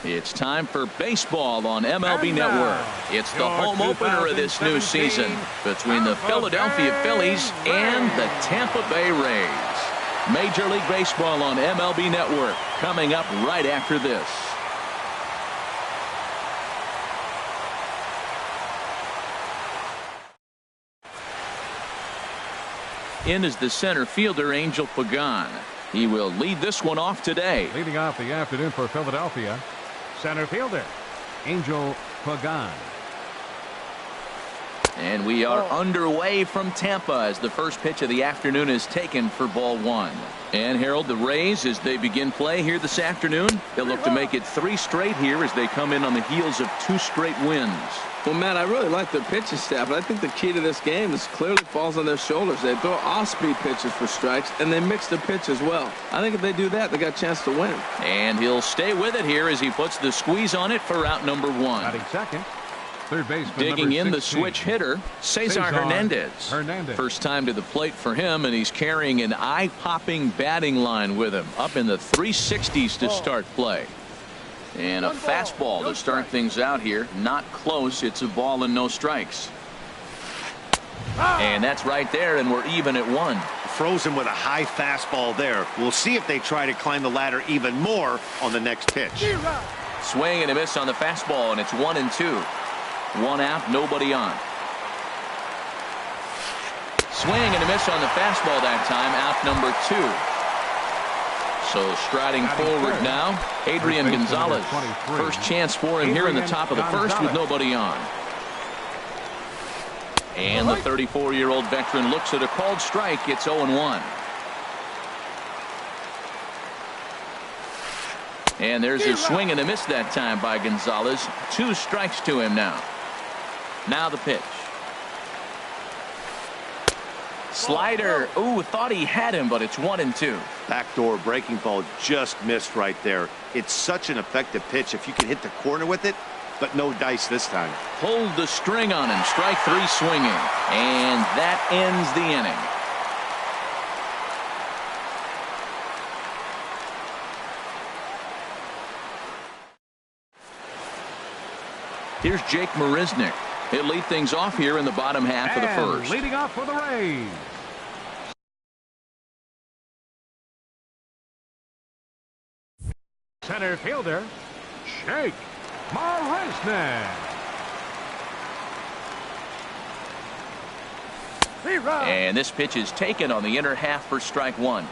It's time for baseball on MLB Network. It's the home opener of this new season between the Philadelphia Phillies and the Tampa Bay Rays. Major League Baseball on MLB Network coming up right after this. In is the center fielder, Angel Pagan. He will lead this one off today. Leading off the afternoon for Philadelphia, center fielder, Angel Pagan. And we are underway from Tampa as the first pitch of the afternoon is taken for ball one. And Harold, the Rays, as they begin play here this afternoon, they'll look to make it 3 straight here as they come in on the heels of 2 straight wins. Well, Matt, I really like their pitching staff, but I think the key to this game is clearly falls on their shoulders. They throw off-speed pitches for strikes, and they mix the pitch as well. I think if they do that, they got a chance to win. And he'll stay with it here as he puts the squeeze on it for out number 1. Batting second, third baseman digging in 16. the switch hitter, Cesar Hernandez. First time to the plate for him, and he's carrying an eye-popping batting line with him, up in the 360s to start play. And a fastball to start things out here. Not close. It's a ball and no strikes. And that's right there, and we're even at 1. Frozen with a high fastball there. We'll see if they try to climb the ladder even more on the next pitch. Swing and a miss on the fastball, and it's 1-2. 1 out, nobody on. Swing and a miss on the fastball that time, out number 2. So striding forward now, Adrian Gonzalez. First chance for him here in the top of the first with nobody on. And the 34-year-old veteran looks at a called strike. It's 0-1. And there's a swing and a miss that time by Gonzalez. 2 strikes to him now. Now the pitch. Slider. Ooh, thought he had him, but it's 1-2. Backdoor breaking ball just missed right there. It's such an effective pitch if you can hit the corner with it, but no dice this time. Pulled the string on him. Strike 3 swinging. And that ends the inning. Here's Jake Marisnick. He'll lead things off here in the bottom half of the first. Leading off for the Rays, center fielder, Jake Marisnick. And this pitch is taken on the inner half for strike 1.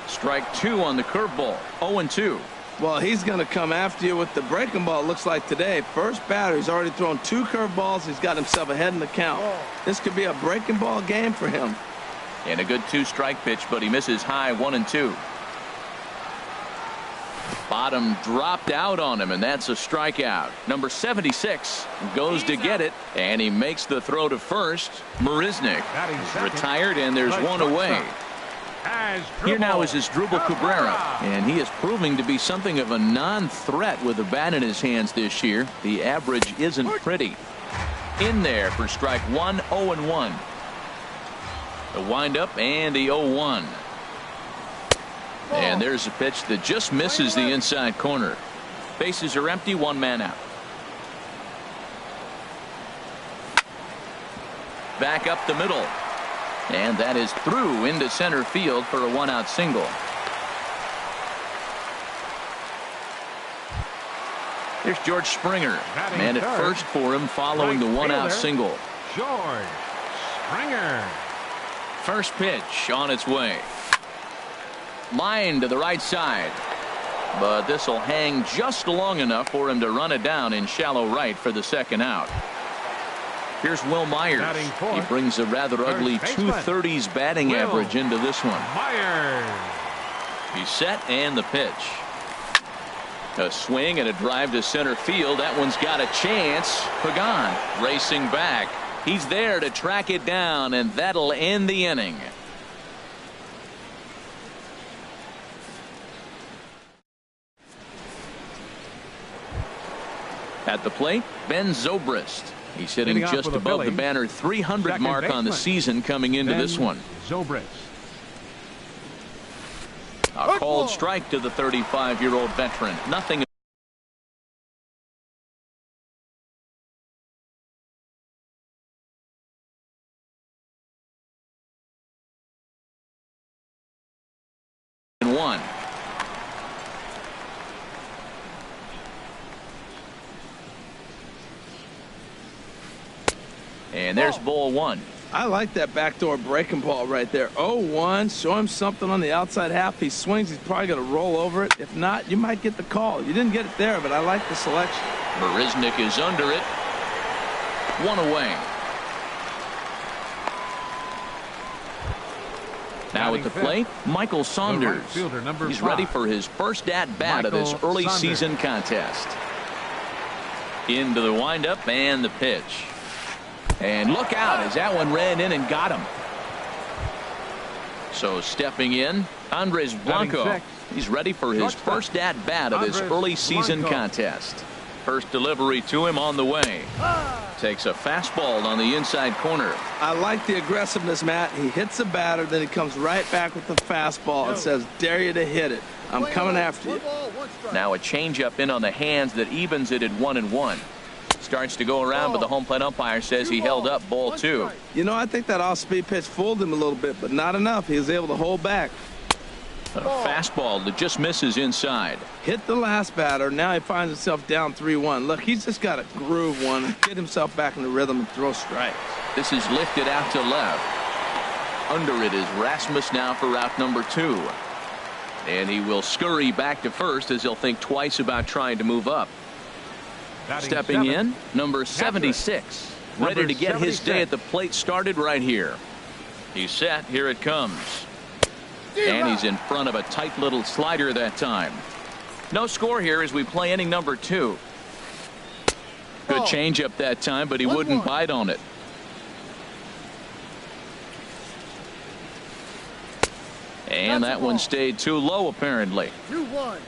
Strike 2 on the curveball. 0-2. Well, he's going to come after you with the breaking ball, it looks like today. First batter, he's already thrown 2 curveballs. He's got himself ahead in the count. This could be a breaking ball game for him. And a good 2-strike pitch, but he misses high. 1-2. Bottom dropped out on him, and that's a strikeout. Number 76 goes to get it, and he makes the throw to first. Marisnick is retired, and there's 1 away. Here now is Asdrubal Cabrera, and he is proving to be something of a non-threat with the bat in his hands this year. The average isn't pretty. In there for strike 1, 0-1. The windup and the 0-1. And there's a pitch that just misses the inside corner. Bases are empty, 1 man out. Back up the middle. And that is through into center field for a 1-out single. Here's George Springer. Man at first for him following the 1-out single. George Springer. First pitch on its way. Line to the right side. But this will hang just long enough for him to run it down in shallow right for the 2nd out. Here's Will Myers. He brings a rather ugly 230s batting average into this one. Myers. He's set and the pitch. A swing and a drive to center field. That one's got a chance. Pagan racing back. He's there to track it down, and that'll end the inning. At the plate, Ben Zobrist. He's hitting just above the banner 300 mark on the season coming into this one. Zobrist. Called strike to the 35-year-old veteran. Nothing. One. And there's ball one. I like that backdoor breaking ball right there. 0-1. Show him something on the outside half. He swings. He's probably going to roll over it. If not, you might get the call. You didn't get it there, but I like the selection. Marisnick is under it. One away. Now at the plate, Michael Saunders. He's ready for his first at-bat of this early season contest. Into the windup and the pitch. And look out as that one ran in and got him. So stepping in, Andres Blanco. He's ready for his first at-bat of this early season contest. First delivery to him on the way. Takes a fastball on the inside corner. I like the aggressiveness, Matt. He hits the batter, then he comes right back with the fastball and says, dare you to hit it. I'm coming after you. Now a changeup in on the hands that evens it at 1-1. Starts to go around, but the home plate umpire says he held up ball two. You know, I think that off-speed pitch fooled him a little bit, but not enough. He was able to hold back. A fastball that just misses inside. Hit the last batter. Now he finds himself down 3-1. Look, he's just got to groove one and get himself back in the rhythm and throw strikes. This is lifted out to left. Under it is Rasmus now for route number 2. And he will scurry back to first as he'll think twice about trying to move up. Stepping in, number 76. Ready to get his day at the plate started right here. He's set. Here it comes. And he's in front of a tight little slider that time. No score here as we play inning number 2. Good changeup that time, but he wouldn't bite on it. And that one stayed too low, apparently. 2-1.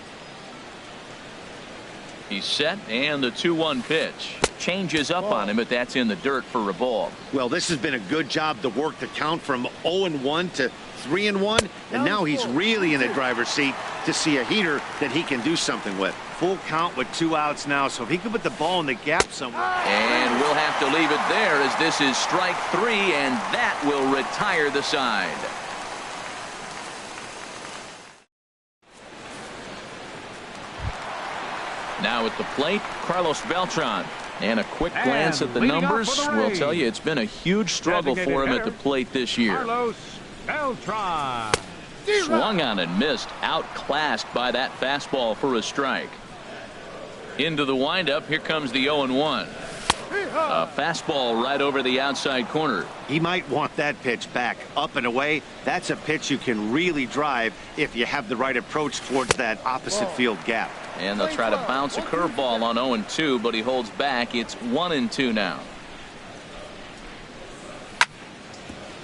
He's set, and the 2-1 pitch. Changes up on him, but that's in the dirt for a ball. Well, this has been a good job to work the count from 0-1 to 3-1, and now he's really in the driver's seat to see a heater that he can do something with. Full count with 2 outs now, so if he could put the ball in the gap somewhere. And we'll have to leave it there as this is strike 3, and that will retire the side. Now at the plate, Carlos Beltran. And a quick glance at the numbers will tell you it's been a huge struggle for him at the plate this year. Carlos Beltran. Swung on and missed, outclassed by that fastball for a strike. Into the windup, here comes the 0-1. A fastball right over the outside corner. He might want that pitch back, up and away. That's a pitch you can really drive if you have the right approach towards that opposite field gap. And they'll try to bounce a curveball on 0-2, but he holds back. It's 1-2 now.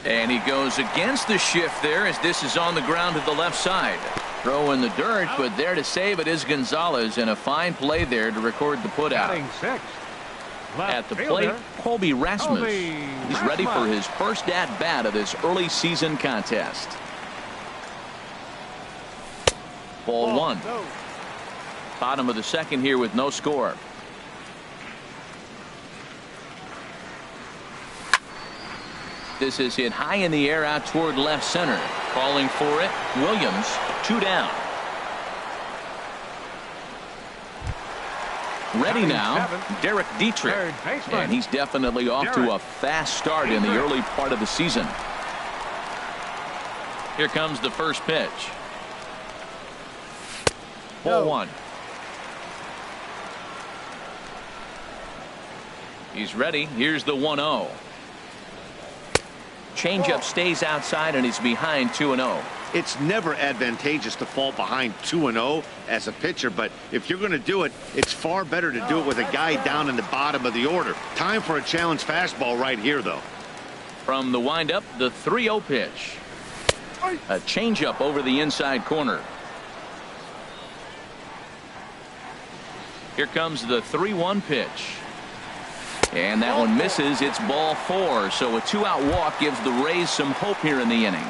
And he goes against the shift there as this is on the ground to the left side. Throw in the dirt, but there to save it is Gonzalez, and a fine play there to record the putout. At the plate, Colby Rasmus. He's ready for his first at-bat of this early season contest. Ball 1. Bottom of the second here with no score. This is hit high in the air out toward left center. Calling for it, Williams, 2 down. Ready now, Derek Dietrich. And he's definitely off to a fast start in the early part of the season. Here comes the first pitch. Ball 1. He's ready. Here's the 1-0. Changeup stays outside and he's behind 2-0. It's never advantageous to fall behind 2-0 as a pitcher, but if you're going to do it, it's far better to do it with a guy down in the bottom of the order. Time for a challenge fastball right here, though. From the windup, the 3-0 pitch. A changeup over the inside corner. Here comes the 3-1 pitch. And that one misses. It's ball 4. So a 2-out walk gives the Rays some hope here in the inning.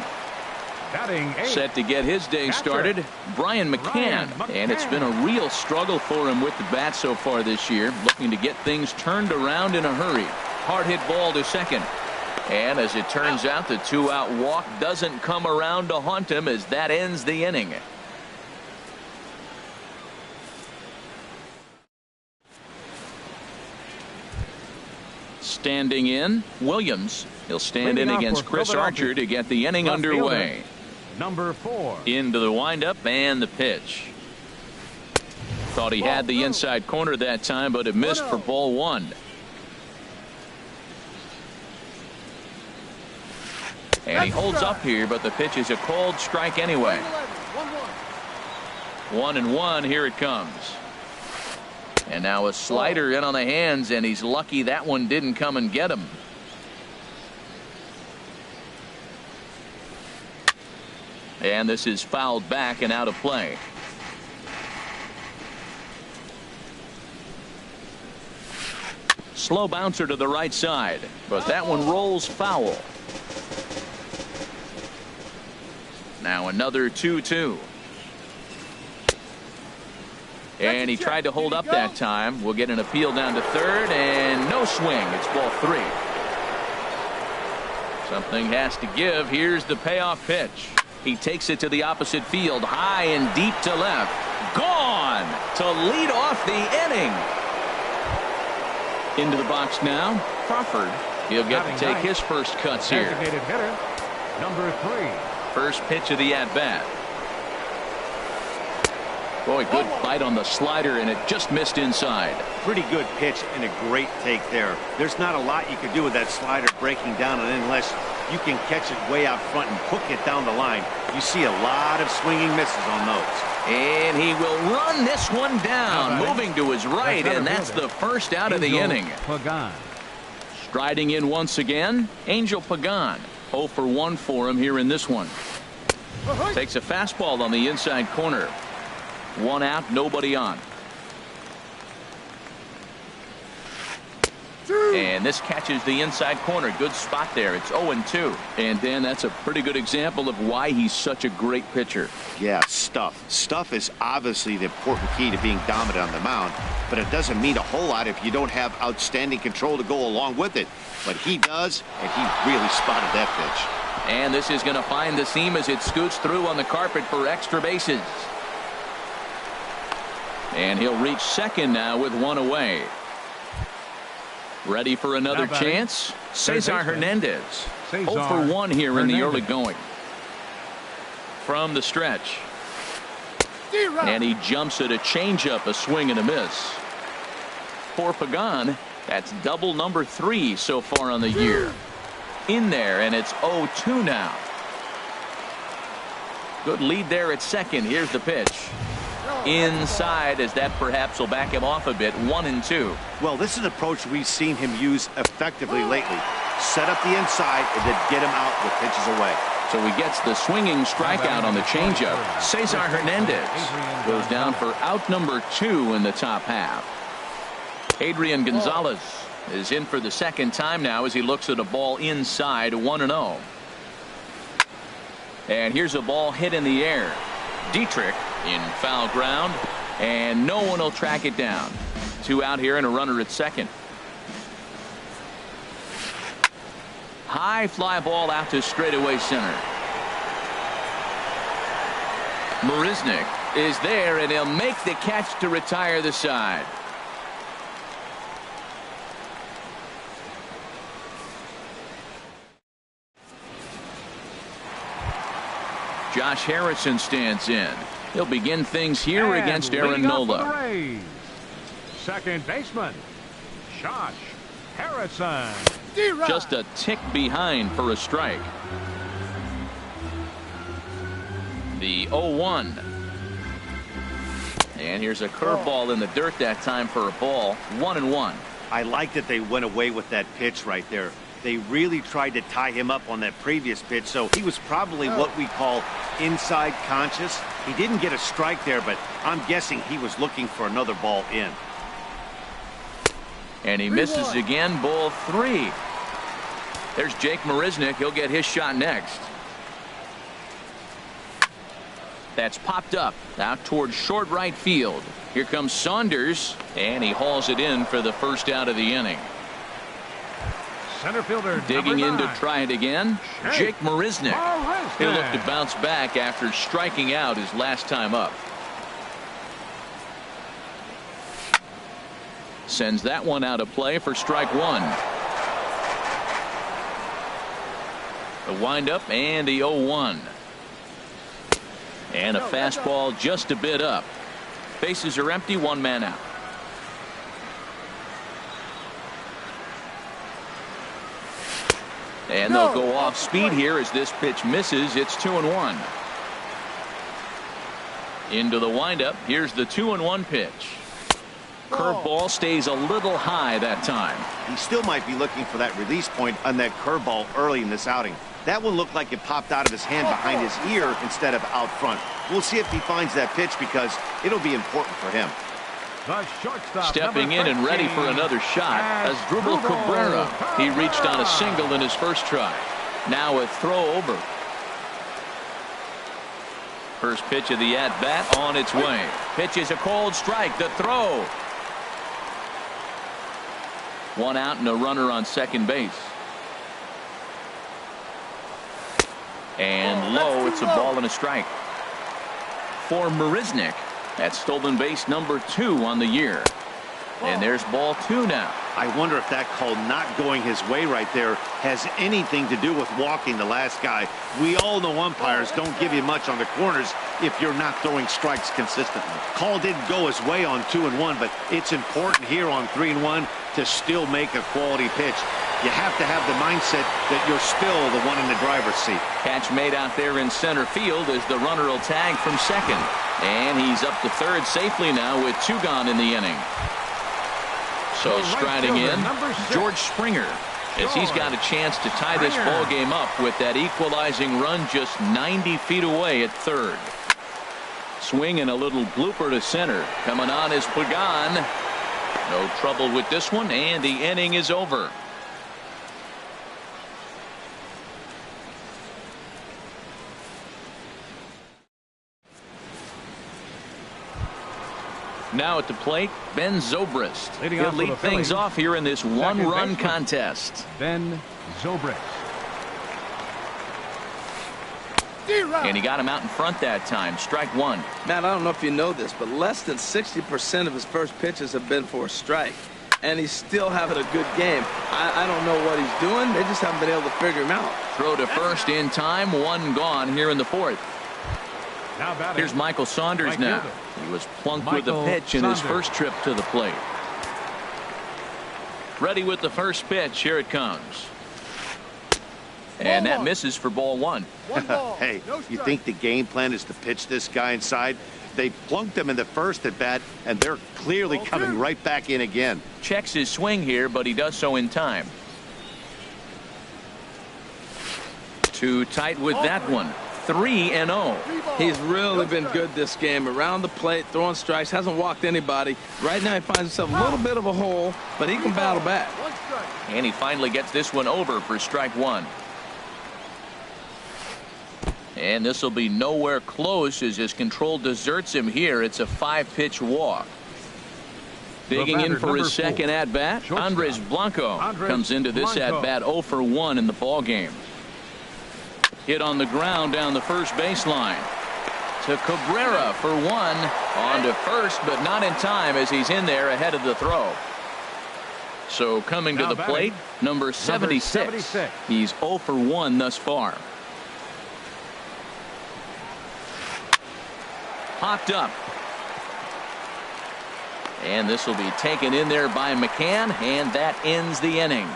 Batting 8. Set to get his day started, Brian McCann. And it's been a real struggle for him with the bat so far this year, looking to get things turned around in a hurry. Hard hit ball to second. And as it turns out, the 2-out walk doesn't come around to haunt him as that ends the inning. Standing in, Williams. He'll stand in against Chris Archer to get the inning underway. Number 4. Into the windup and the pitch. Thought he had the inside corner that time, but it missed for ball 1. And he holds up here, but the pitch is a called strike anyway. 1-1. Here it comes. And now a slider in on the hands, and he's lucky that one didn't come and get him. And this is fouled back and out of play. Slow bouncer to the right side, but that one rolls foul. Now another 2-2. And he tried to hold up that time. We'll get an appeal down to third, and no swing. It's ball 3. Something has to give. Here's the payoff pitch. He takes it to the opposite field, high and deep to left. Gone to lead off the inning. Into the box now, Crawford. He'll get to take his first cuts here. Designated hitter, number 3. First pitch of the at-bat. Boy, good bite on the slider, and it just missed inside. Pretty good pitch and a great take there. There's not a lot you can do with that slider breaking down, and unless you can catch it way out front and hook it down the line, you see a lot of swinging misses on those. And he will run this one down, moving to his right, and that's the first out of the inning. Pagan. Striding in once again, Angel Pagan. 0 for 1 for him here in this one. Takes a fastball on the inside corner. 1 out, nobody on. And this catches the inside corner. Good spot there. It's 0-2. And Dan, that's a pretty good example of why he's such a great pitcher. Yeah, stuff. Stuff is obviously the important key to being dominant on the mound, but it doesn't mean a whole lot if you don't have outstanding control to go along with it. But he does, and he really spotted that pitch. And this is going to find the seam as it scoots through on the carpet for extra bases. And he'll reach second now with 1 away. Ready for another chance? Cesar Hernandez. 0 for 1 here in the early going. From the stretch. And he jumps at a changeup, a swing and a miss. For Pagan, that's double number 3 so far on the year. In there, and it's 0-2 now. Good lead there at second. Here's the pitch. Inside, as that perhaps will back him off a bit. 1-2. Well, this is an approach we've seen him use effectively lately. Set up the inside and then get him out with pitches away. So he gets the swinging strikeout on the changeup. Cesar Hernandez goes down for out number 2 in the top half. Adrian Gonzalez is in for the second time now as he looks at a ball inside. 1-0. And here's a ball hit in the air. Dietrich in foul ground, and no one will track it down. 2 out here and a runner at second. High fly ball out to straightaway center. Marisnick is there, and he'll make the catch to retire the side. Josh Harrison stands in. He'll begin things here against Aaron Nola. Second baseman, Josh Harrison. Just a tick behind for a strike. The 0-1. And here's a curveball in the dirt that time for a ball. 1-1. I like that they went away with that pitch right there. They really tried to tie him up on that previous pitch, so he was probably what we call inside conscious. He didn't get a strike there, but I'm guessing he was looking for another ball in. And he misses again. Ball 3. There's Jake Marisnick. He'll get his shot next. That's popped up out towards short right field. Here comes Saunders, and he hauls it in for the first out of the inning. Center fielder digging in to 9. try it again. Jake Marisnick. He'll look to bounce back after striking out his last time up. Sends that one out of play for strike one. The windup and the 0-1. And a fastball just a bit up. Bases are empty, one man out. And they'll go off speed here as this pitch misses. It's 2-1. Into the windup. Here's the 2-1 pitch. Curveball stays a little high that time. He still might be looking for that release point on that curveball early in this outing. That one looked like it popped out of his hand behind his ear instead of out front. We'll see if he finds that pitch because it'll be important for him. The shortstop, stepping in and ready for another shot. Asdrubal Cabrera. He reached on a single in his first try. Now a throw over. First pitch of the at-bat on its way. Pitch is a cold strike. The throw. One out and a runner on second base. And low. It's a ball and a strike. For Marisnick. That's stolen base number 2 on the year. And there's ball 2 now. I wonder if that call not going his way right there has anything to do with walking the last guy. We all know umpires don't give you much on the corners if you're not throwing strikes consistently. Call didn't go his way on 2-1, but it's important here on 3-1 to still make a quality pitch. You have to have the mindset that you're still the one in the driver's seat. Catch made out there in center field as the runner will tag from second. And he's up to third safely now with 2 gone in the inning. So striding in, George Springer, as he's got a chance to tie this ball game up with that equalizing run just 90 feet away at third. Swing and a little blooper to center. Coming on is Pagan. No trouble with this one, and the inning is over. Now at the plate, Ben Zobrist. He'll lead things off here in this one-run contest. Ben Zobrist. And he got him out in front that time. Strike one. Matt, I don't know if you know this, but less than 60% of his first pitches have been for a strike. And he's still having a good game. I don't know what he's doing. They just haven't been able to figure him out. Throw to first in time. One gone here in the fourth. Here's Michael Saunders now. He was plunked with a pitch in his first trip to the plate. Ready with the first pitch. Here it comes. And that misses for ball one. Hey, you think the game plan is to pitch this guy inside? They plunked him in the first at bat, and they're clearly coming right back in again. Checks his swing here, but he does so in time. Too tight with that one. 3-0. He's really been good this game. Around the plate, throwing strikes, hasn't walked anybody. Right now he finds himself a little bit of a hole, but he can battle back. And he finally gets this one over for strike one. And this will be nowhere close as his control deserts him here. It's a 5-pitch walk. Digging in for his second at-bat, Andres Blanco comes into this at-bat 0 for 1 in the ball game. Hit on the ground down the first baseline. To Cabrera for 1. On to first, but not in time as he's in there ahead of the throw. So coming to the plate, number 76. He's 0 for 1 thus far. Popped up. And this will be taken in there by McCann, and that ends the inning.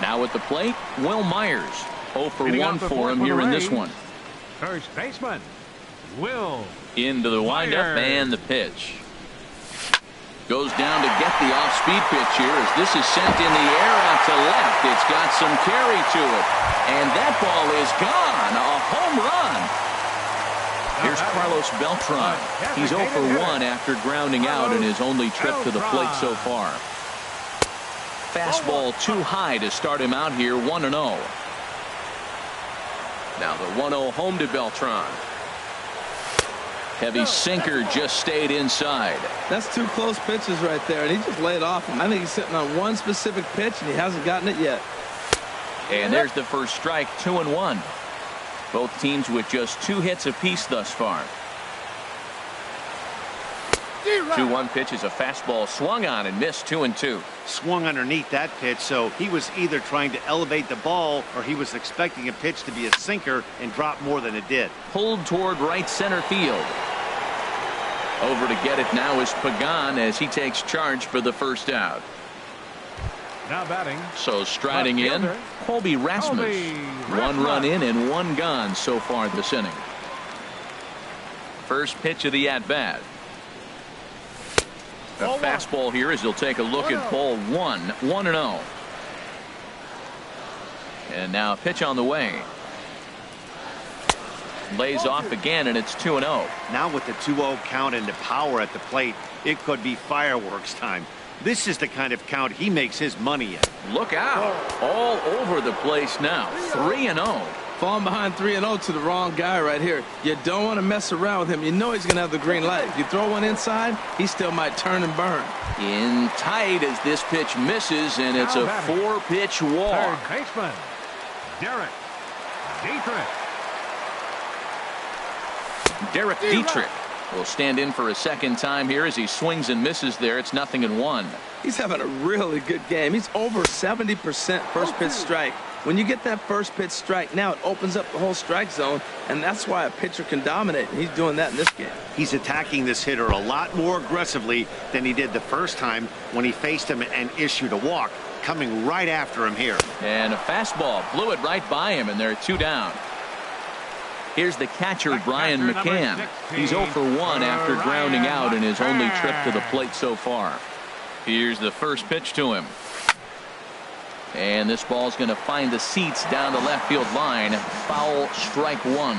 Now at the plate, Will Myers. 0 for 1 for him here in this one. First baseman, Will. Into the windup and the pitch. Goes down to get the off-speed pitch here as this is sent in the air out to left. It's got some carry to it. And that ball is gone. A home run. Here's Carlos Beltran. He's 0 for 1 after grounding out in his only trip to the plate so far. Fastball too high to start him out here, 1-0. Now the 1-0 home to Beltran. Heavy sinker just stayed inside. That's two close pitches right there, and he just laid off him. I think he's sitting on one specific pitch, and he hasn't gotten it yet. And there's the first strike, 2-1. Both teams with just 2 hits apiece thus far. 2-1 pitch is a fastball swung on and missed, 2-2. Swung underneath that pitch, so he was either trying to elevate the ball or he was expecting a pitch to be a sinker and drop more than it did. Pulled toward right center field. Over to get it now is Pagan as he takes charge for the first out. Now batting. So striding in, Colby Rasmus. 1 run in and 1 gone so far this inning. First pitch of the at-bat. A fastball here as he'll take a look at ball 1, 1-0. And now a pitch on the way. Lays off again, and it's 2-0. Now with the 2-0 count and the power at the plate, it could be fireworks time. This is the kind of count he makes his money in. Look out. All over the place now. 3-0. Falling behind 3-0 to the wrong guy right here. You don't want to mess around with him. You know he's going to have the green light. If you throw one inside, he still might turn and burn. In tight as this pitch misses, and it's a 4-pitch walk. Third baseman, Derek Dietrich. Derek Dietrich will stand in for a second time here as he swings and misses there. It's 0-1. He's having a really good game. He's over 70% first pitch strike. When you get that first pitch strike, now it opens up the whole strike zone, and that's why a pitcher can dominate. He's doing that in this game. He's attacking this hitter a lot more aggressively than he did the first time when he faced him and issued a walk, coming right after him here. And a fastball blew it right by him, and they're 2 down. Here's the catcher, Brian McCann. He's 0 for 1 after grounding out in his only trip to the plate so far. Here's the first pitch to him. And this ball's going to find the seats down the left field line. Foul, strike 1.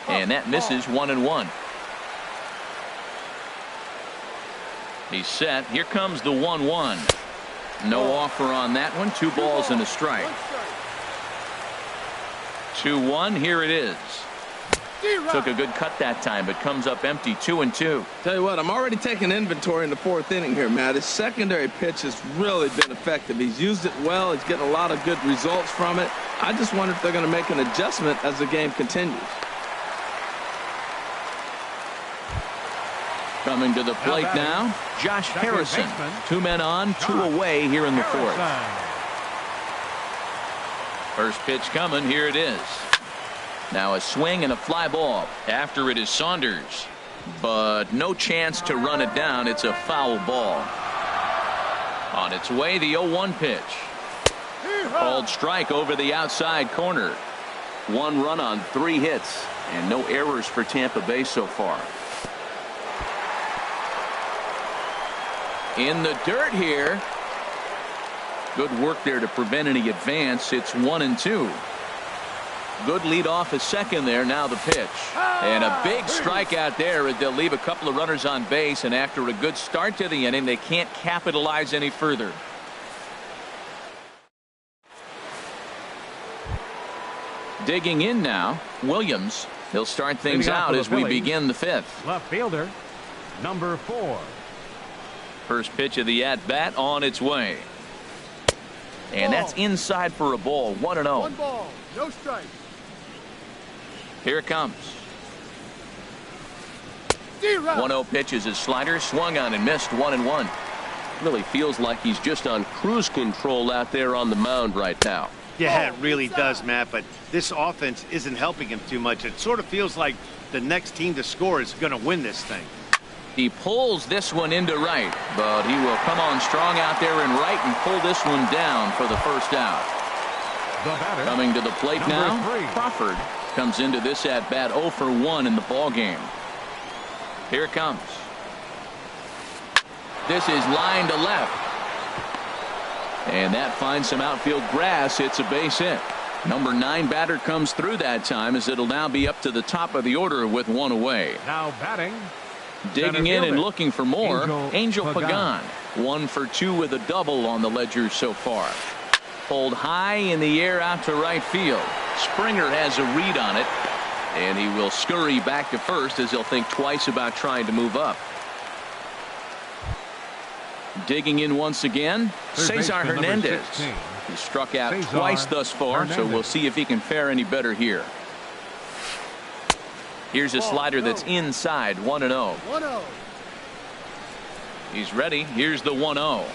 And that misses, 1-1. He's set. Here comes the 1-1. No offer on that one. 2 balls and a strike. 2-1. Here it is. Took a good cut that time, but comes up empty, 2-2. Tell you what, I'm already taking inventory in the 4th inning here, Matt. His secondary pitch has really been effective. He's used it well. He's getting a lot of good results from it. I just wonder if they're going to make an adjustment as the game continues. Coming to the plate now, Josh Harrison. 2 men on, 2 away here in the 4th. First pitch coming. Here it is. Now a swing and a fly ball. After it is Saunders, but no chance to run it down. It's a foul ball. On its way, the 0-1 pitch. Called strike over the outside corner. 1 run on 3 hits, and no errors for Tampa Bay so far. In the dirt here. Good work there to prevent any advance. It's 1-2. Good lead off at second there. Now the pitch. And a big strikeout there. They'll leave a couple of runners on base, and after a good start to the inning, they can't capitalize any further. Digging in now, Williams. He'll start things out as we begin the 5th. Left fielder, number 4. First pitch of the at-bat on its way. And that's inside for a ball. 1-0. 1 ball, no strike. Here it comes. 1-0 pitch is his slider, swung on and missed. 1-1. Really feels like he's just on cruise control out there on the mound right now. Yeah, it really does, Matt, but this offense isn't helping him too much. It sort of feels like the next team to score is going to win this thing. He pulls this one into right, but he will come on strong out there in right and pull this one down for the first out. Coming to the plate now, Crawford comes into this at bat 0 for 1 in the ball game. Here it comes. This is line to left, and that finds some outfield grass. It's a base hit. Number 9 batter comes through that time, as it'll now be up to the top of the order with 1 away. Now batting. Digging in and looking for more, Angel Pagan. 1 for 2 with a double on the ledger so far. Pulled high in the air out to right field. Springer has a read on it, and he will scurry back to first as he'll think twice about trying to move up. Digging in once again, Cesar Hernandez. He struck out twice thus far, so we'll see if he can fare any better here. Here's a slider that's inside, 1-0. He's ready. Here's the 1-0.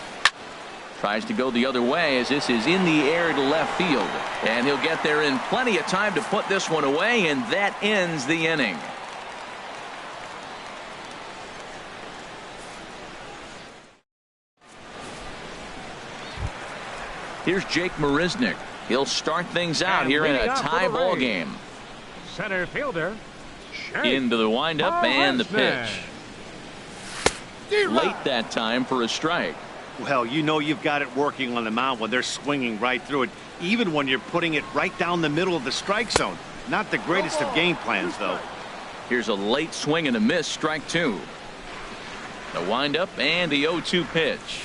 Tries to go the other way as this is in the air to left field. And he'll get there in plenty of time to put this one away, and that ends the inning. Here's Jake Marisnick. He'll start things out here in a tie ball game. Center fielder. Into the windup and the pitch. Late that time for a strike. Well, you know you've got it working on the mound when they're swinging right through it, even when you're putting it right down the middle of the strike zone. Not the greatest of game plans, though. Here's a late swing and a miss, strike 2. The windup and the 0-2 pitch.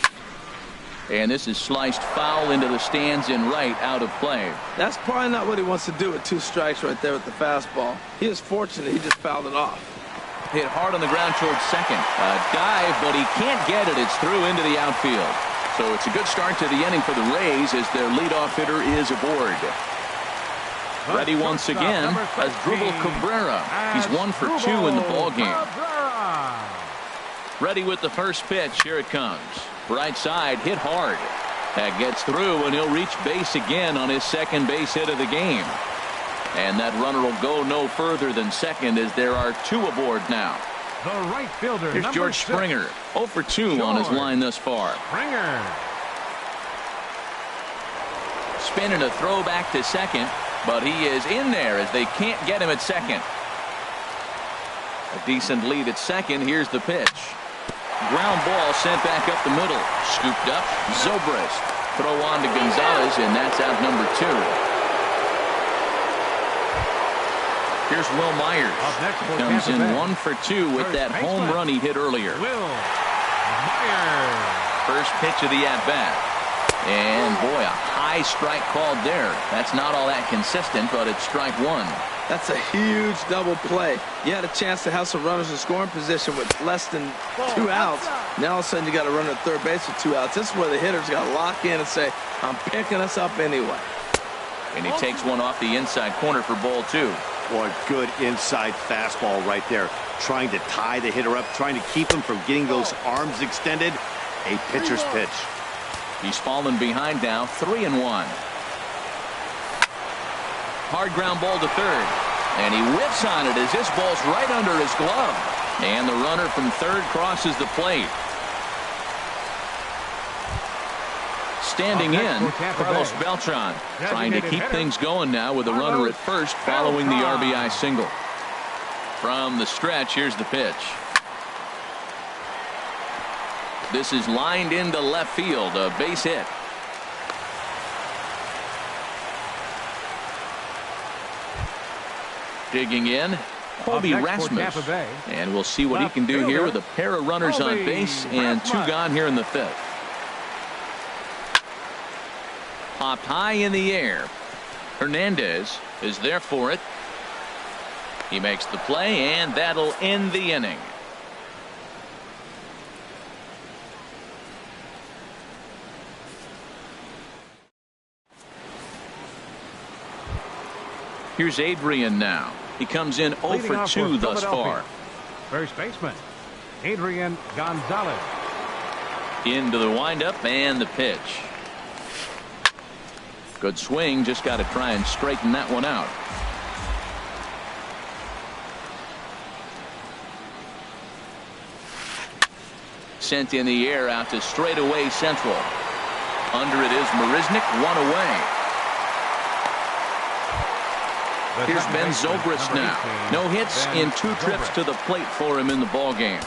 And this is sliced foul into the stands in right, out of play. That's probably not what he wants to do with 2 strikes right there with the fastball. He is fortunate he just fouled it off. Hit hard on the ground towards second. A dive, but he can't get it. It's through into the outfield. So it's a good start to the inning for the Rays as their leadoff hitter is aboard. Ready once again, Asdrubal Cabrera. He's 1 for 2 in the ball game. Ready with the first pitch. Here it comes. Right side, hit hard. That gets through, and he'll reach base again on his second base hit of the game. And that runner will go no further than second as there are 2 aboard now. The right fielder. Here's George Springer. 0 for 2 on his line thus far. Springer. Spin and a throw back to second, but he is in there as they can't get him at second. A decent lead at second. Here's the pitch. Ground ball sent back up the middle. Scooped up. Zobrist. Throw on to Gonzalez, and that's out number 2. Here's Will Myers. Comes in 1 for 2 with that home run he hit earlier. Will Myers. First pitch of the at-bat. And boy, a high strike called there. That's not all that consistent, but it's strike 1. That's a huge double play. You had a chance to have some runners in scoring position with less than 2 outs. Now all of a sudden you got to run at third base with 2 outs. This is where the hitter's got to lock in and say, I'm picking us up anyway. And he takes one off the inside corner for ball 2. Boy, good inside fastball right there. Trying to tie the hitter up, trying to keep him from getting those arms extended. A pitcher's pitch. He's fallen behind now, 3-1. Hard ground ball to third. And he whips on it as this ball's right under his glove. And the runner from third crosses the plate. Standing in, Carlos Beltran, trying to keep things going now with a runner at first following the RBI single. From the stretch, here's the pitch. This is lined into left field, a base hit. Digging in, Colby Rasmus. And we'll see what he can do here with a pair of runners on base and 2 gone here in the 5th. Popped high in the air. Hernandez is there for it. He makes the play, and that'll end the inning. Here's Adrian now. He comes in 0 for 2 thus far. First baseman, Adrian Gonzalez. Into the windup and the pitch. Good swing, just got to try and straighten that one out. Sent in the air out to straightaway central. Under it is Marisnick, 1 away. Here's Ben Zobrist now. No hits in 2 trips to the plate for him in the ball game.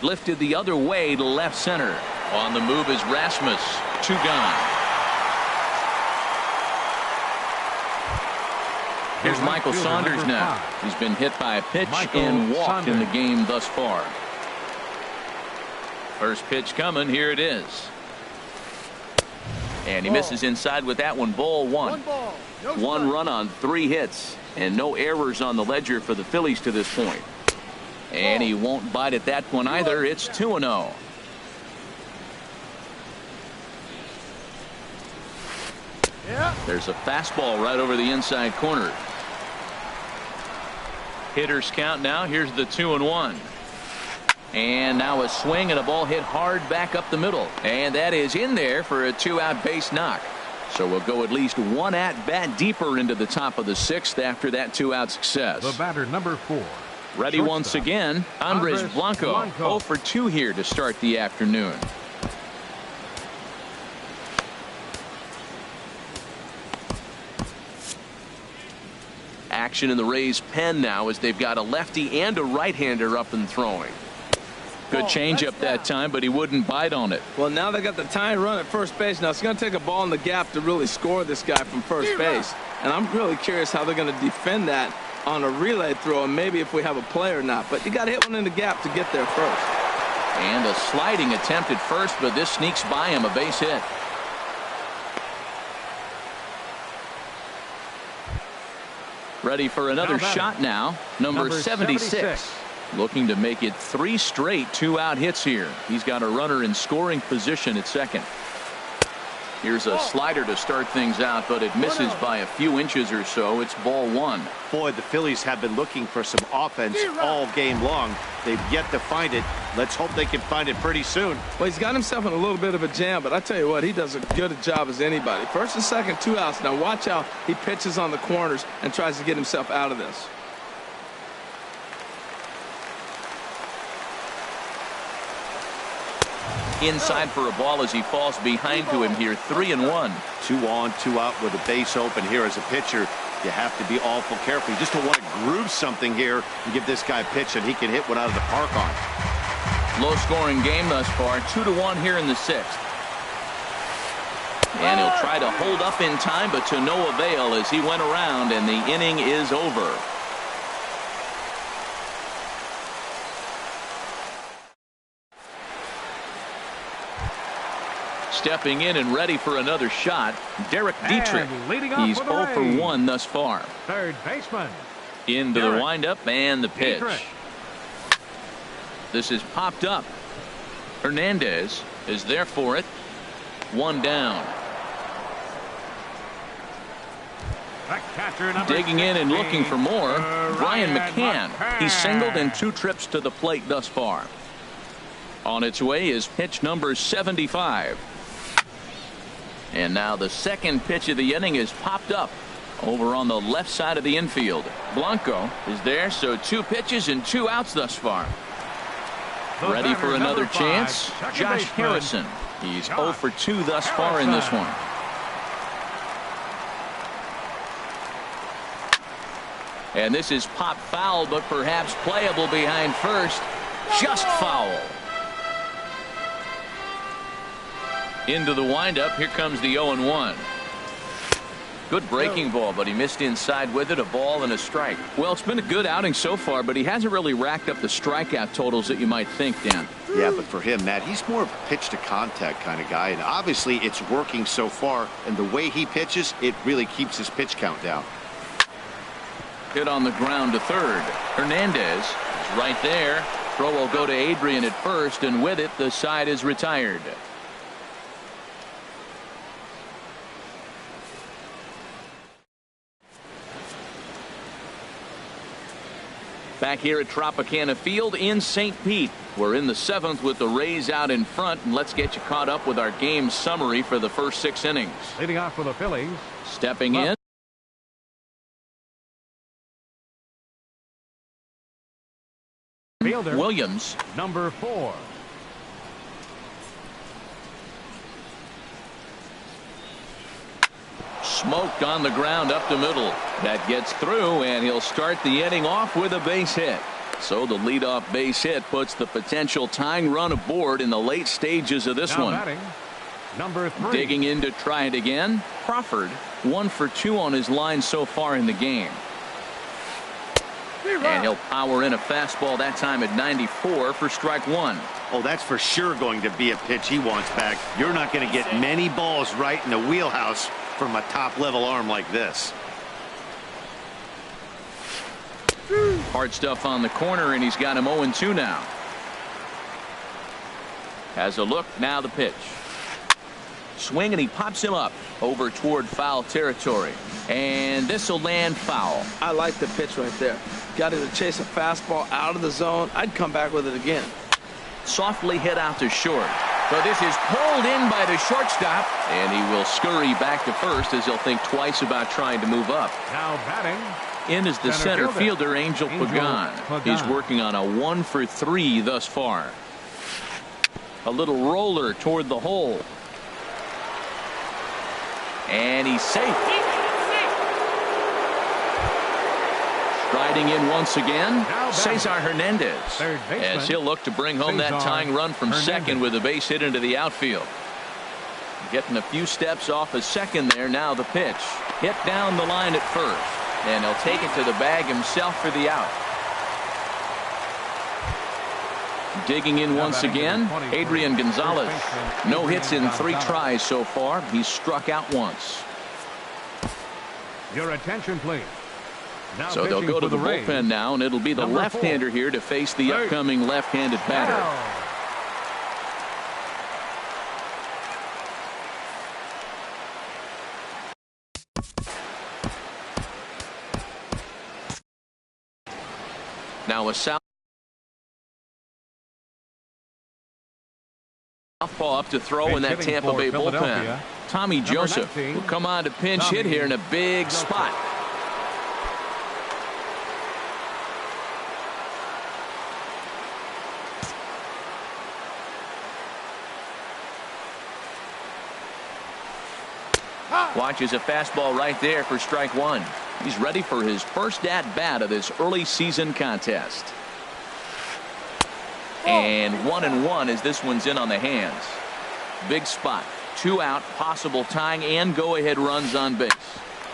lifted the other way to left center. On the move is Rasmus. 2 gone. Here's Michael Saunders now. He's been hit by a pitch and walked in the game thus far. First pitch coming. Here it is. And he misses inside with that one. Ball 1. 1 run on 3 hits. And no errors on the ledger for the Phillies to this point. And he won't bite at that one either. It's 2-0. There's a fastball right over the inside corner. Hitters count now. Here's the 2-1. And now a swing and a ball hit hard back up the middle. And that is in there for a 2-out base knock. So we'll go at least 1 at bat deeper into the top of the 6th after that 2-out success. The batter, number 4. Ready once again, Andres Blanco. 0 for 2 here to start the afternoon. Action in the Rays pen now as they've got a lefty and a right-hander up and throwing. Good changeup that time, but he wouldn't bite on it. Well, now they got the tying run at first base. Now it's going to take a ball in the gap to really score this guy from first base. And I'm really curious how they're going to defend that on a relay throw, and maybe if we have a play or not. But you got to hit one in the gap to get there first. And a sliding attempt at first, but this sneaks by him, a base hit. Ready for another shot now. Number 76. Looking to make it 3 straight 2-out hits here. He's got a runner in scoring position at second. Here's a slider to start things out, but it misses by a few inches or so. It's ball 1. Boy, the Phillies have been looking for some offense all game long. They've yet to find it. Let's hope they can find it pretty soon. Well, he's got himself in a little bit of a jam, but I tell you what, he does as good a job as anybody. First and second, 2 outs. Now watch how he pitches on the corners and tries to get himself out of this. Inside for a ball as he falls behind to him here. 3-1. 2 on, 2 out with a base open here. As a pitcher, you have to be awful careful. You just don't want to groove something here and give this guy a pitch and he can hit one out of the park on. Low scoring game thus far. 2-1 here in the 6th. And he'll try to hold up in time, but to no avail as he went around and the inning is over. Stepping in and ready for another shot, Derek Dietrich. He's 0 for 1 thus far. Third baseman. Into the windup and the pitch. Dietrich. This is popped up. Hernandez is there for it. 1 down. Digging in and looking for more. Brian McCann. He's singled in 2 trips to the plate thus far. On its way is pitch number 75. And now the second pitch of the inning is popped up over on the left side of the infield. Blanco is there, so 2 pitches and 2 outs thus far. Ready for another chance. Josh Harrison. He's 0 for 2 thus far in this one. And this is pop foul, but perhaps playable behind first. Just foul. Into the windup. Here comes the 0-1. Good breaking ball, but he missed inside with it. A ball and a strike. Well, it's been a good outing so far, but he hasn't really racked up the strikeout totals that you might think, Dan. Yeah, but for him, Matt, he's more of a pitch to contact kind of guy, and obviously it's working so far, and the way he pitches, it really keeps his pitch count down. Hit on the ground to third. Hernandez is right there. Throw will go to Adrian at first, and with it, the side is retired. Back here at Tropicana Field in St. Pete. We're in the 7th with the Rays out in front, and let's get you caught up with our game summary for the first 6 innings. Leading off for the Phillies. Stepping in. Fielder Williams. Number 4. Smoked on the ground up the middle. That gets through, and he'll start the inning off with a base hit. So the leadoff base hit puts the potential tying run aboard in the late stages of this Now one. batting, number 3. Digging in to try it again. Crawford 1 for 2 on his line so far in the game. And he'll power in a fastball that time at 94 for strike 1. Oh, that's for sure going to be a pitch he wants back. You're not going to get many balls right in the wheelhouse from a top-level arm like this. Hard stuff on the corner, and he's got him 0-2 now. Has a look, now the pitch. Swing, and he pops him up over toward foul territory. And this will land foul. I like the pitch right there. Got him to chase a fastball out of the zone. I'd come back with it again. Softly hit out to short. But this is pulled in by the shortstop, and he will scurry back to first as he'll think twice about trying to move up. Now batting. In is the center fielder, Angel Pagan. He's working on a 1 for 3 thus far. A little roller toward the hole. And he's safe. Striding in once again, Cesar Hernandez, as he'll look to bring home that tying run from second with a base hit into the outfield. Getting a few steps off a second there. Now the pitch. Hit down the line at first. And he'll take it to the bag himself for the out. Digging in once again, Adrian Gonzalez. No hits in 3 tries so far. He's struck out once. Your attention, please. Now so they'll go to the bullpen now, and it'll be the left-hander here to face the upcoming left-handed batter. Now a southpaw up to throw in that Tampa Bay bullpen. Tommy Joseph will come on to pinch hit here in a big spot. Watches a fastball right there for strike 1. He's ready for his first at-bat of this early season contest. And 1-1 as this one's in on the hands. Big spot. 2 out, possible tying and go-ahead runs on base.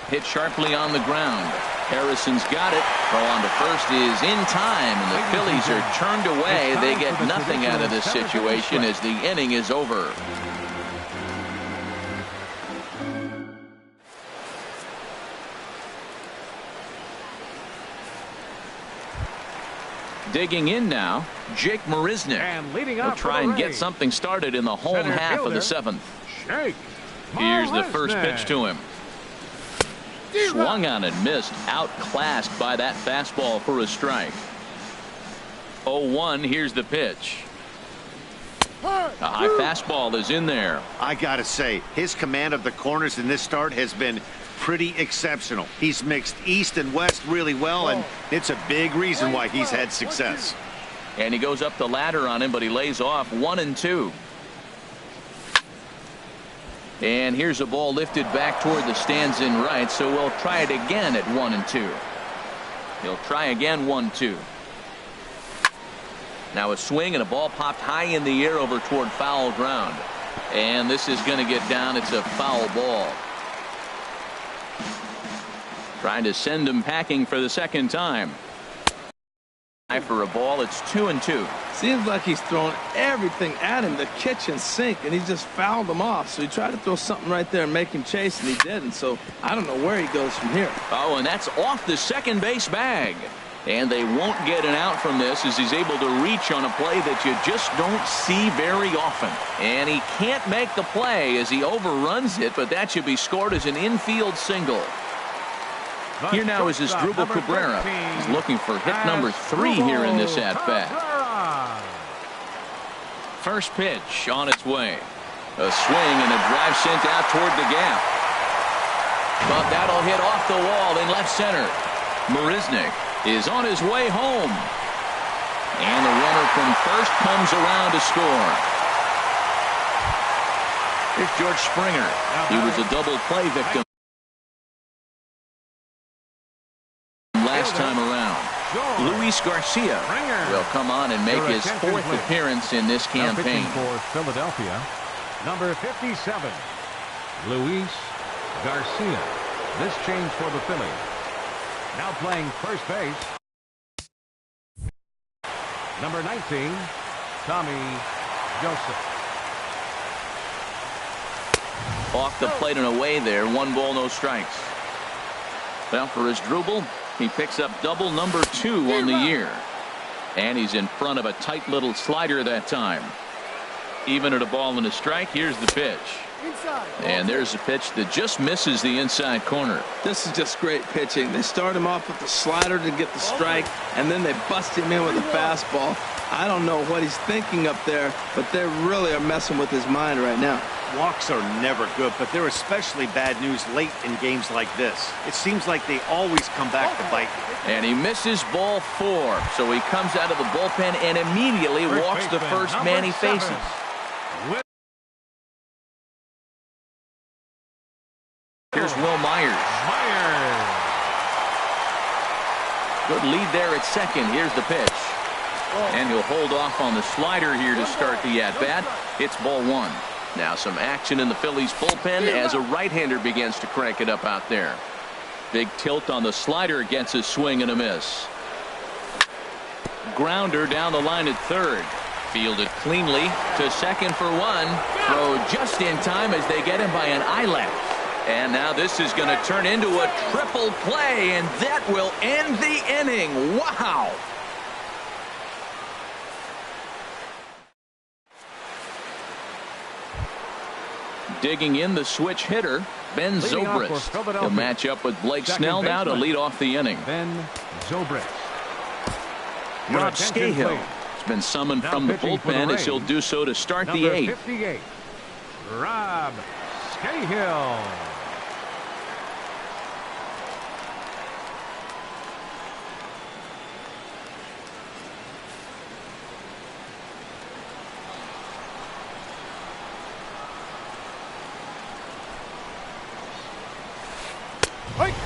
Hit sharply on the ground. Harrison's got it. Throw on to first is in time, and the Phillies are turned away. They get nothing out of this situation as the inning is over. Digging in now, Jake Marisnick. And leading He'll up try and get something started in the home half of the 7th. Here's the first pitch to him. Swung on and missed, outclassed by that fastball for a strike. 0-1, here's the pitch. A high fastball is in there. I gotta say, his command of the corners in this start has been pretty exceptional. He's mixed east and west really well, and it's a big reason why he's had success. And he goes up the ladder on him, but he lays off 1-2. And here's a ball lifted back toward the stands in right, so we'll try it again at 1-2. He'll try again 1-2. Now a swing and a ball popped high in the air over toward foul ground. And this is going to get down. It's a foul ball. Trying to send him packing for the second time. For a ball, it's 2-2. Seems like he's throwing everything at him, the kitchen sink, and he just fouled him off. So he tried to throw something right there and make him chase, and he didn't. So I don't know where he goes from here. Oh, and that's off the second base bag. And they won't get an out from this as he's able to reach on a play that you just don't see very often. And he can't make the play as he overruns it, but that should be scored as an infield single. Here now is Asdrubal Cabrera. He's looking for hit number 3 here in this at-bat. First pitch on its way. A swing and a drive sent out toward the gap. But that'll hit off the wall in left center. Marisnick is on his way home. And the runner from first comes around to score. Here's George Springer. He was a double play victim last time around. Luis Garcia will come on and make his fourth appearance in this campaign. For Philadelphia, number 57, Luis Garcia. This change for the Phillies. Now playing first base, number 19, Tommy Joseph. Off the plate and away there. 1 ball, no strikes. Well, for his dribble, he picks up double number 2 on the year. And he's in front of a tight little slider that time. Even at a ball and a strike, here's the pitch. And there's a pitch that just misses the inside corner. This is just great pitching. They start him off with the slider to get the strike, and then they bust him in with a fastball. I don't know what he's thinking up there, but they really are messing with his mind right now. Walks are never good, but they're especially bad news late in games like this. It seems like they always come back to bite. And he misses ball 4. So he comes out of the bullpen and immediately walks the first man he faces. Here's Will Myers. Good lead there at second. Here's the pitch. And he'll hold off on the slider here to start the at-bat. It's ball 1. Now some action in the Phillies bullpen as a right-hander begins to crank it up out there. Big tilt on the slider, gets a swing and a miss. Grounder down the line at third. Fielded cleanly to second for 1. Throw just in time as they get him by an eyelash. And now this is going to turn into a triple play, and that will end the inning. Wow! Digging in the switch hitter, Ben Zobrist. He'll match up with Blake Snell now to lead off the inning. Ben Zobrist. Rob Scahill has been summoned from the bullpen as he'll do so to start the 8th. 58, Rob Scahill.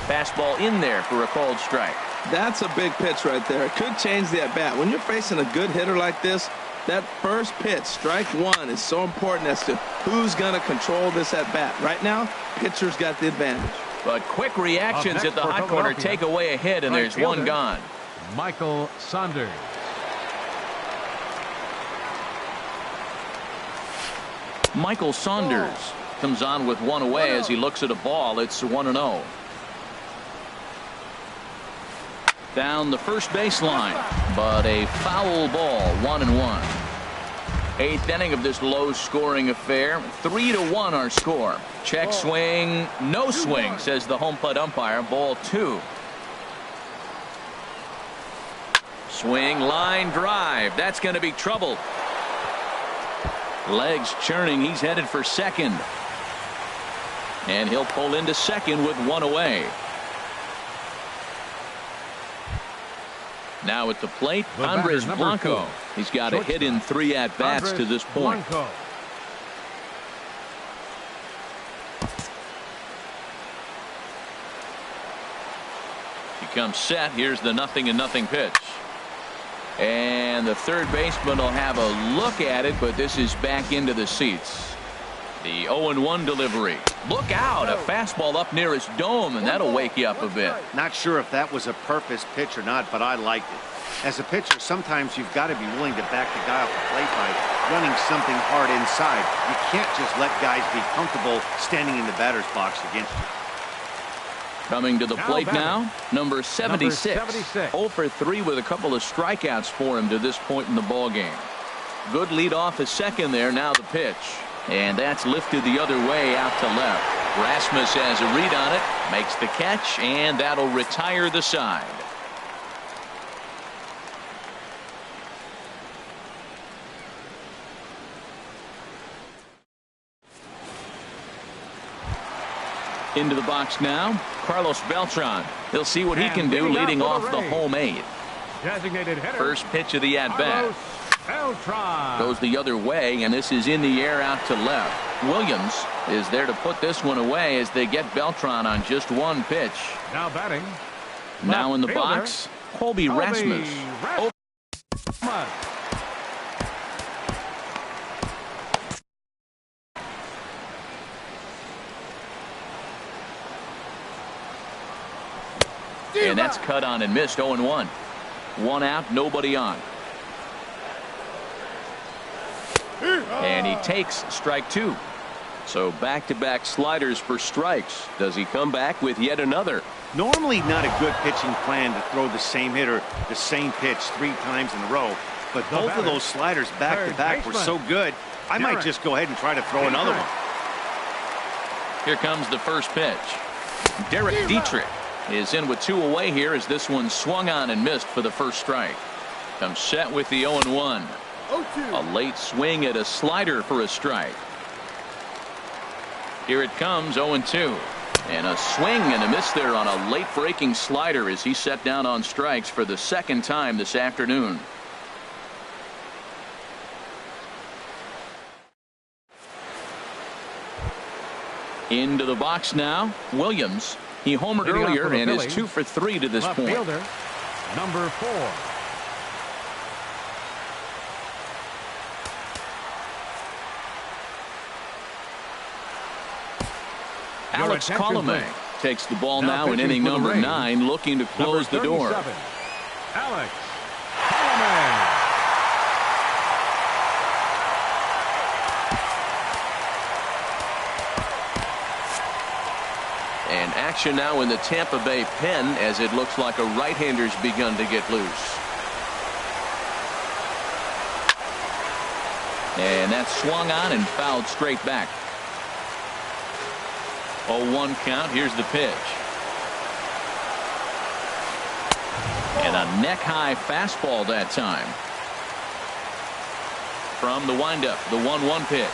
Fastball in there for a called strike. That's a big pitch right there. It could change the at-bat. When you're facing a good hitter like this, that first pitch, strike 1, is so important as to who's going to control this at-bat. Right now, pitcher's got the advantage. But quick reactions at the hot corner take away a hit, and there's one gone. Michael Saunders. Michael Saunders comes on with 1 away as he looks at a ball. It's 1-0. Down the first baseline, but a foul ball. 1-1. 8th inning of this low-scoring affair. 3-1 our score. Check swing, no swing, says the home plate umpire. Ball 2. Swing, line drive. That's going to be trouble. Legs churning. He's headed for second. And he'll pull into second with 1 away. Now at the plate, Andres Blanco. He's got a hit in 3 at-bats to this point. He comes set. Here's the 0-0 pitch. And the third baseman will have a look at it, but this is back into the seats. The 0-1 delivery. Look out, a fastball up near his dome, and that'll wake you up a bit. Not sure if that was a purpose pitch or not, but I liked it. As a pitcher, sometimes you've got to be willing to back the guy off the plate by running something hard inside. You can't just let guys be comfortable standing in the batter's box against you. Coming to the plate now, number 76. 0 for 3 with a couple of strikeouts for him to this point in the ball game. Good lead off at second there. Now the pitch. And that's lifted the other way out to left. Rasmus has a read on it, makes the catch, and that'll retire the side. Into the box now, Carlos Beltran. He'll see what he can do leading off the home 8th. Designated hitter. First pitch of the at-bat. Goes the other way, and this is in the air out to left. Williams is there to put this one away as they get Beltran on just 1 pitch. Now batting. Now in the box, Colby Rasmus. Oh. And that's cut on and missed. 0-1. One out, nobody on. And he takes strike two. So back-to-back sliders for strikes. Does he come back with yet another? Normally not a good pitching plan to throw the same hitter the same pitch 3 times in a row. But both of those sliders back-to-back were so good, I might just go ahead and try to throw another one. Here comes the first pitch. Derek Dietrich is in with 2 away here as this one swung on and missed for the first strike. Comes set with the 0-1. A late swing at a slider for a strike. Here it comes, 0-2. And a swing and a miss there on a late breaking slider as he set down on strikes for the second time this afternoon. Into the box now, Williams. He homered earlier and is 2 for 3 to this point. Fielder, number 4. Alex Colomé takes the ball now in inning number 9, looking to close the door. Alex Colomé. And action now in the Tampa Bay pen as it looks like a right-hander's begun to get loose. And that swung on and fouled straight back. 0-1 count. Here's the pitch. And a neck-high fastball that time. From the windup, the 1-1 pitch.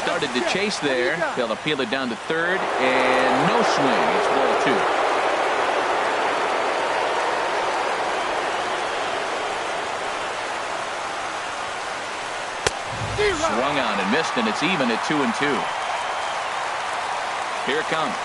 Started to chase there. They'll appeal it down to third, and no swing. It's ball 2. Swung on and missed, and it's even at 2-2. Here it comes.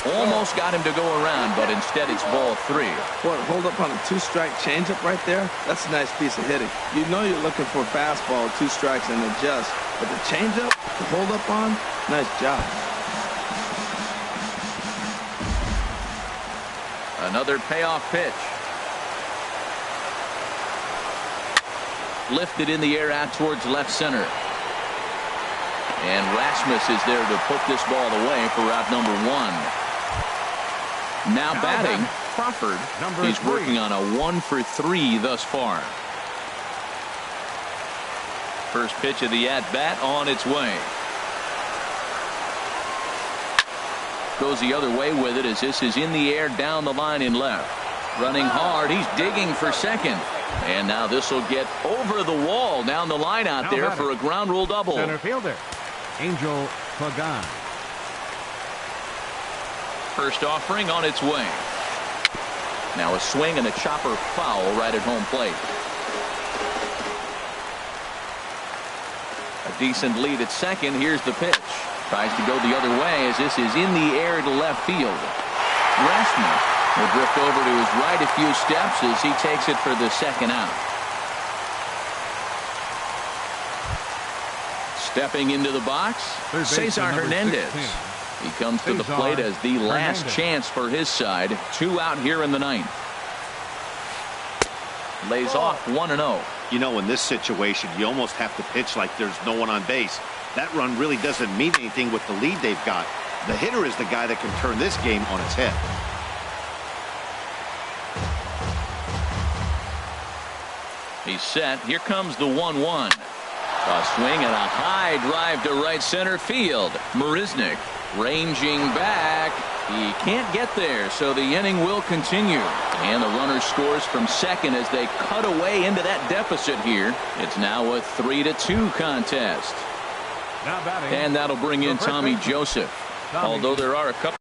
Almost got him to go around, but instead it's ball 3. Boy, hold up on a 2-strike changeup right there. That's a nice piece of hitting. You know you're looking for a fastball, 2 strikes and adjust. But the changeup, to hold up on, nice job. Another payoff pitch. Lifted in the air out towards left center. And Rasmus is there to put this ball away for out number 1. Now batting, Crawford. He's working on a 1 for 3 thus far. First pitch of the at-bat on its way. Goes the other way with it as this is in the air down the line in left. Running hard. He's digging for second. And now this will get over the wall down the line out there for a ground rule double. Center fielder, Angel Pagan. First offering on its way. Now a swing and a chopper foul right at home plate. A decent lead at second. Here's the pitch. Tries to go the other way as this is in the air to left field. Rasmus will drift over to his right a few steps as he takes it for the second out. Stepping into the box, Cesar Hernandez. He comes to the plate as the last chance for his side. 2 out here in the 9th. Lays off 1-0. You know, in this situation, you almost have to pitch like there's no one on base. That run really doesn't mean anything with the lead they've got. The hitter is the guy that can turn this game on its head. He's set. Here comes the 1-1. A swing and a high drive to right center field. Marisnick ranging back. He can't get there, so the inning will continue. And the runner scores from second as they cut away into that deficit here. It's now a 3-2 contest. And that'll bring in Tommy Joseph. Although there are a couple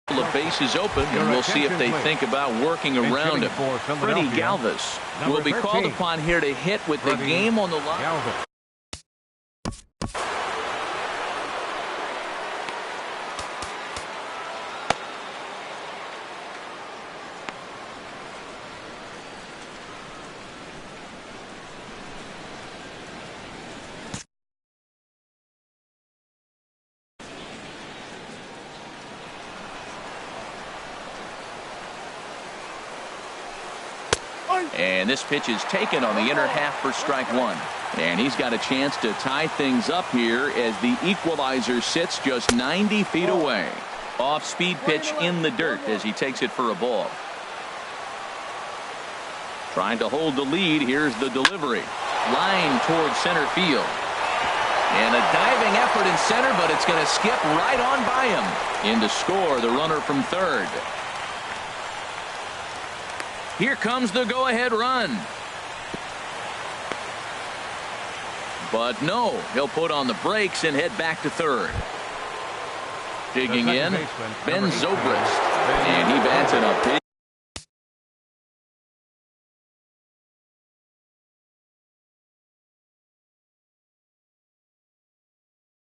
The base is open, and we'll see if they think about working around him. Freddie Galvis will be called upon here to hit with the game on the line. And this pitch is taken on the inner half for strike one. And he's got a chance to tie things up here as the equalizer sits just 90 feet away. Off-speed pitch in the dirt as he takes it for a ball. Trying to hold the lead. Here's the delivery. Line towards center field. And a diving effort in center, but it's going to skip right on by him. In to score the runner from third. Here comes the go-ahead run. But no, he'll put on the brakes and head back to third. Digging in, Ben Zobrist. And he bats it up.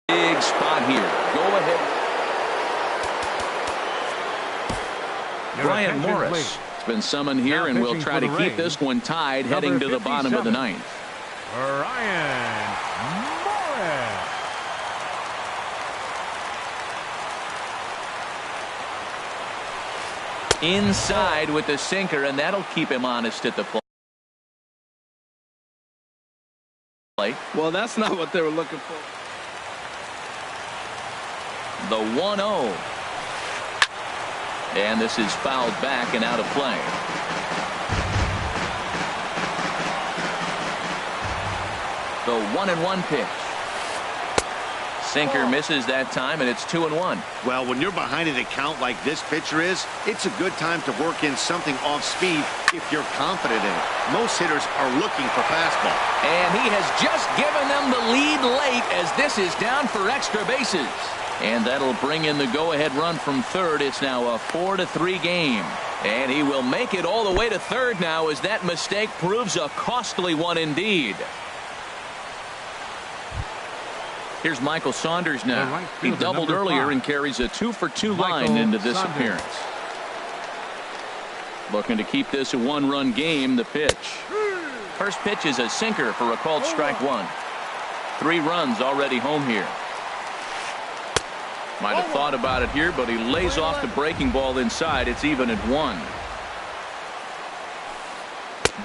Big spot here. Go ahead. Brian Morris has been summoned here, and we'll try to keep this one tied heading to the bottom of the ninth. Brian Morris. Inside with the sinker, and that'll keep him honest at the plate. Well, that's not what they were looking for. The 1-0. And this is fouled back and out of play. The 1-1 pitch. Sinker misses that time, and it's 2-1. Well, when you're behind an account like this pitcher is, it's a good time to work in something off speed if you're confident in it. Most hitters are looking for fastball. And he has just given them the lead late as this is down for extra bases. And that'll bring in the go-ahead run from third. It's now a 4-3 game. And he will make it all the way to third now as that mistake proves a costly one indeed. Here's Michael Saunders now. He doubled earlier and carries a 2-for-2 line into this appearance. Looking to keep this a one-run game. The pitch. First pitch is a sinker for a called strike one. 3 runs already home here. Might have thought about it here, but he lays off the breaking ball inside. It's even at 1.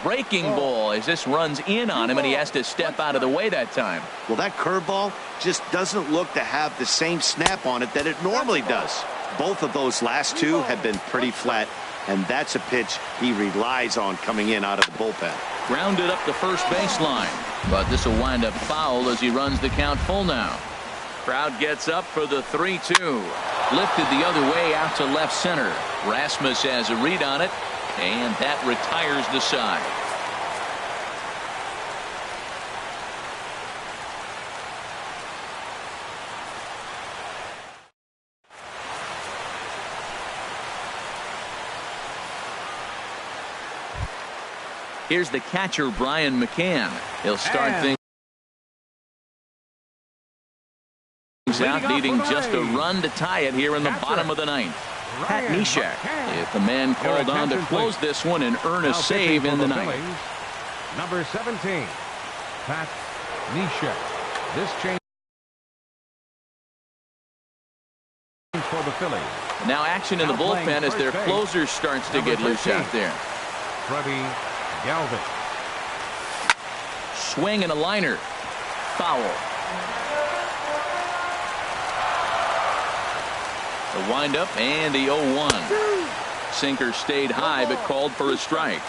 Breaking ball as this runs in on him, and he has to step out of the way that time. Well, that curveball just doesn't look to have the same snap on it that it normally does. Both of those last two have been pretty flat, and that's a pitch he relies on coming in out of the bullpen. Grounded up the first baseline, but this will wind up foul as he runs the count full now. Crowd gets up for the 3-2. Lifted the other way out to left center. Rasmus has a read on it, and that retires the side. Here's the catcher, Brian McCann. He'll start things out, needing just a run to tie it here in the bottom of the ninth. Pat Neshek, if the man called on to close this one and earn a save in the ninth. Number 17, Pat Neshek. This change for the Phillies. Now action in the bullpen as their closer starts to get loose out there. Freddie Galvis. Swing and a liner. Foul. The windup and the 0-1. Sinker stayed high but called for a strike.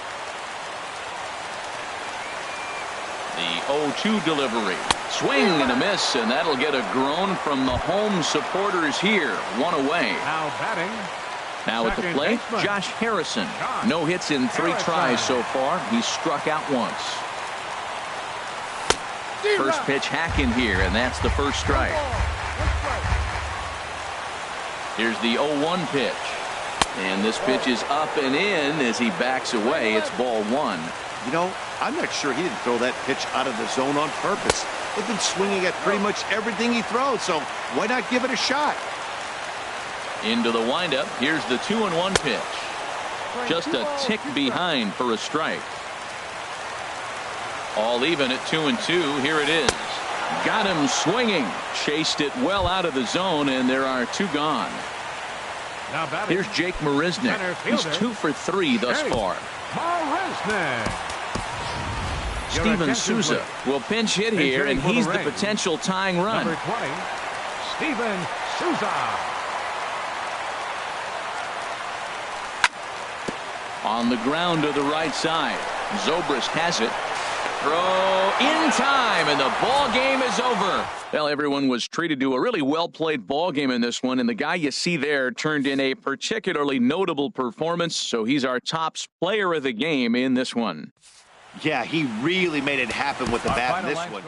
The 0-2 delivery. Swing and a miss, and that'll get a groan from the home supporters here. 1 away. Now batting. Now at the plate, Josh Harrison. No hits in 3 tries so far. He's struck out once. First pitch hack in here, and that's the first strike. Here's the 0-1 pitch. And this pitch is up and in as he backs away. It's ball one. You know, I'm not sure he didn't throw that pitch out of the zone on purpose. They've been swinging at pretty much everything he throws, so why not give it a shot? Into the windup. Here's the 2-1 pitch. Just a tick behind for a strike. All even at 2-2. Here it is. Got him swinging. Chased it well out of the zone, and there are two gone. Here's Jake Marisnick. He's 2 for 3 thus far. Steven Souza will pinch hit here, and he's the potential tying run. Number 20, Steven Souza. On the ground to the right side. Zobrist has it. Throw in time, and the ball game is over. Well, everyone was treated to a really well-played ball game in this one, and the guy you see there turned in a particularly notable performance, so he's our top player of the game in this one. Yeah, he really made it happen with the bat in this one.